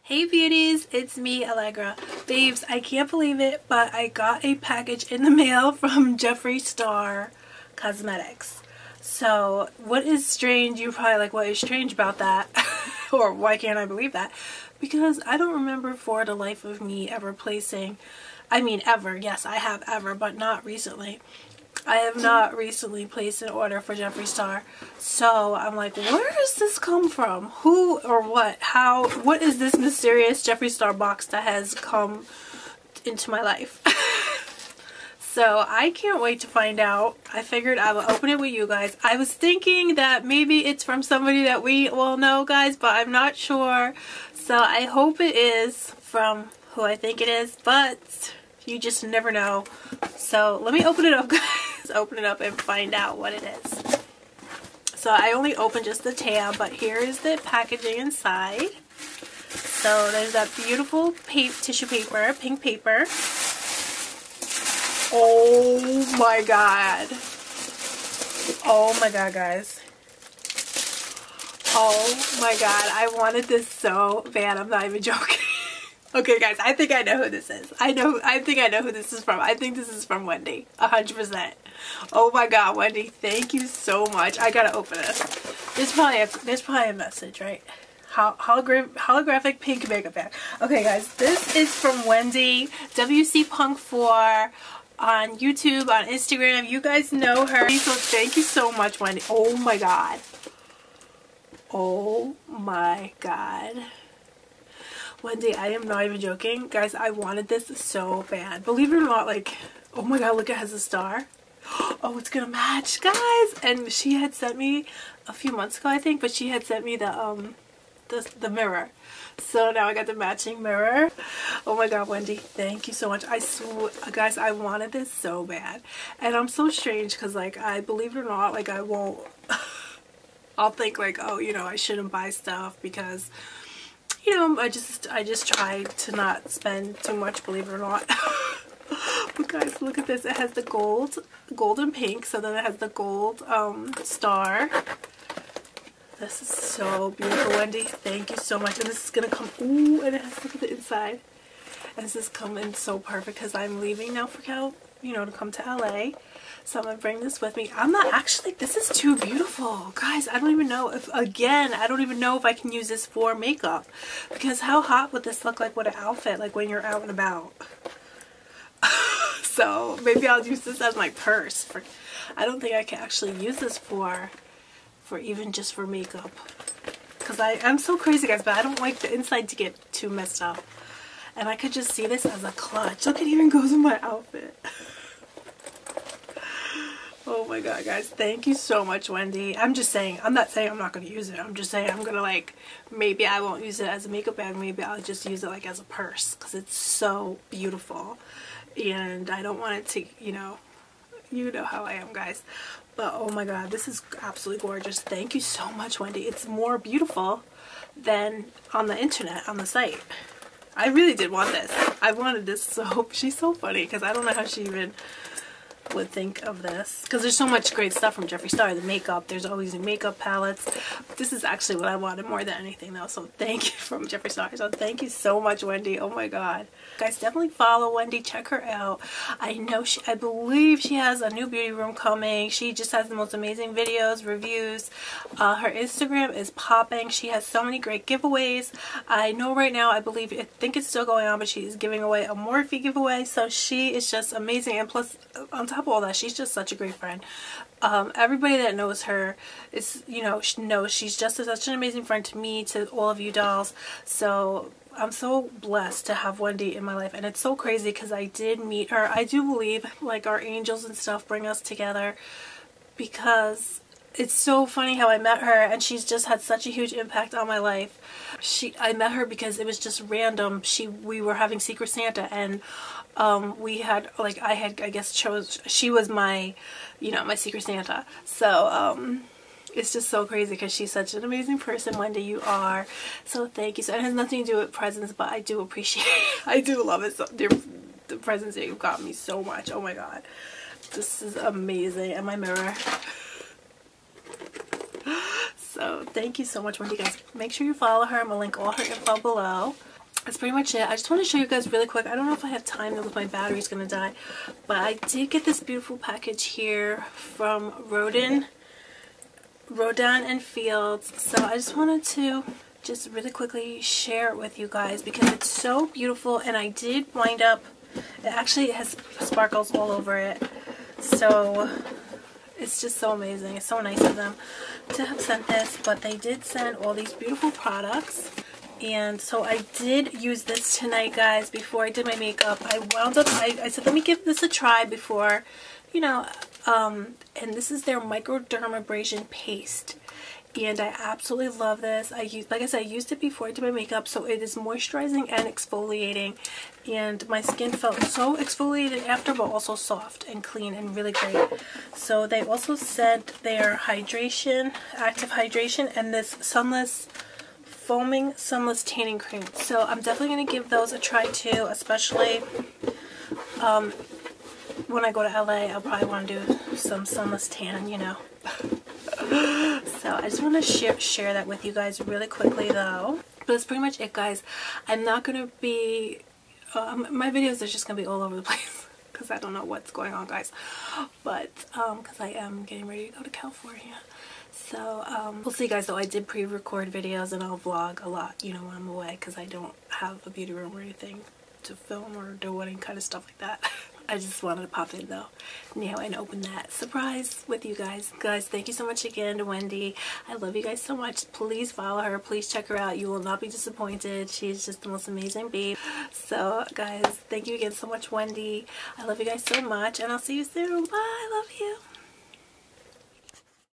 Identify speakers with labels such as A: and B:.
A: Hey beauties, it's me, Alegra. Babes, I can't believe it, but I got a package in the mail from Jeffree Star Cosmetics. So, what is strange? You're probably like, what is strange about that? Or why can't I believe that? Because I don't remember for the life of me ever placing, ever, yes I have ever, but not recently. I have not recently placed an order for Jeffree Star. So I'm like, where does this come from? Who or what? How? What is this mysterious Jeffree Star box that has come into my life? So I can't wait to find out. I figured I will open it with you guys. I was thinking that maybe it's from somebody that we all know, guys, but I'm not sure. So I hope it is from who I think it is, but you just never know. So let me open it up, guys. Open it up and find out what it is. So I only opened just the tab, but here is the packaging inside. So there's that beautiful tissue paper, pink paper. Oh my god. Oh my god, guys. Oh my god, I wanted this so bad. I'm not even joking. Okay guys, I think I know who this is. I think I know who this is from. I think this is from Wendy. 100%. Oh my god, Wendy, thank you so much. I gotta open this. There's probably a message, right? Holographic pink makeup bag. Okay guys, this is from Wendy, WC Punk 4 on YouTube, on Instagram. You guys know her. So thank you so much, Wendy. Oh my god. Oh my god. Wendy, I am not even joking. Guys, I wanted this so bad. Believe it or not, like, oh my god, look, it has a star. Oh, it's gonna match, guys. And she had sent me a few months ago, I think, but she had sent me the mirror. So now I got the matching mirror. Oh my god, Wendy, thank you so much. I swear, guys, I wanted this so bad. And I'm so strange because, like, I believe it or not, like, I won't. I'll think like, oh, you know, I shouldn't buy stuff because, you know, I just try to not spend too much, believe it or not. But guys, look at this. It has the gold and pink, so then it has the gold star. This is so beautiful, Wendy. Thank you so much. And this is gonna come, ooh, and it has, look at the inside. And this is coming so perfect because I'm leaving now for to come to LA. So I'm gonna bring this with me. I'm not actually, this is too beautiful. Guys, I don't even know if, again, I don't even know if I can use this for makeup. Because how hot would this look like with an outfit, like when you're out and about? So maybe I'll use this as my purse. I don't think I can actually use this for even just for makeup. Because I'm so crazy, guys, but I don't like the inside to get too messed up. And I could just see this as a clutch. Look, it even goes with my outfit. Oh my god, guys, thank you so much, Wendy. I'm just saying, I'm not saying I'm not going to use it. I'm just saying I'm going to, like, maybe I won't use it as a makeup bag. Maybe I'll just use it, like, as a purse. Because it's so beautiful. And I don't want it to, you know how I am, guys. But oh my god, this is absolutely gorgeous. Thank you so much, Wendy. It's more beautiful than on the internet, on the site. I really did want this. I wanted this so... She's so funny because I don't know how she even would think of this, because there's so much great stuff from Jeffree Star. The makeup, there's always new makeup palettes. This is actually what I wanted more than anything though, so thank you, from Jeffree Star. So thank you so much, Wendy. Oh my god, guys, definitely follow Wendy, check her out. I believe she has a new beauty room coming. She just has the most amazing videos, reviews. Her Instagram is popping. She has so many great giveaways. I know right now, I think it's still going on, but she's giving away a Morphe giveaway. So she is just amazing, and plus on top of all that, she's just such a great friend. Everybody that knows her is, knows she's just such an amazing friend to me, to all of you dolls. So I'm so blessed to have Wendy in my life, and it's so crazy because I did meet her. I do believe, like, our angels and stuff bring us together, because it's so funny how I met her, and she's just had such a huge impact on my life. I met her because it was just random. We were having Secret Santa, and we had, like, I guess she was my, my Secret Santa. So it's just so crazy because she's such an amazing person, Wendy. You are. So thank you. So it has nothing to do with presents, but I do appreciate it. I do love it. So the presents that you've got me so much. Oh my god, this is amazing. And my mirror. So thank you so much, Wendy, guys. Make sure you follow her. I'm gonna link all her info below. that's pretty much it. I just want to show you guys really quick. I don't know if I have time because my battery's going to die. But I did get this beautiful package here from Rodan Fields. So I just wanted to just really quickly share it with you guys because it's so beautiful. And I did wind up, it actually has sparkles all over it. So it's just so amazing. It's so nice of them to have sent this. But they did send all these beautiful products. And so I did use this tonight, guys, before I did my makeup. I wound up, I said, let me give this a try before, you know, and this is their microdermabrasion paste. And I absolutely love this. Like I said, I used it before I did my makeup, so it is moisturizing and exfoliating. And my skin felt so exfoliated after, but also soft and clean and really great. So they also sent their hydration, active hydration, and this foaming sunless tanning cream. So I'm definitely going to give those a try too, especially when I go to LA. I'll probably want to do some sunless tan, you know. So I just want to share that with you guys really quickly though. But that's pretty much it, guys. I'm not going to be, my videos are just going to be all over the place because I don't know what's going on, guys. But because I am getting ready to go to California. So, we'll see, guys. Though I did pre-record videos and I'll vlog a lot, you know, when I'm away because I don't have a beauty room or anything to film or do any kind of stuff like that. I just wanted to pop in, though, now and open that surprise with you guys. Guys, thank you so much again to Wendy. I love you guys so much. Please follow her. Please check her out. You will not be disappointed. She's just the most amazing babe. So, guys, thank you again so much, Wendy. I love you guys so much, and I'll see you soon. Bye. I love you.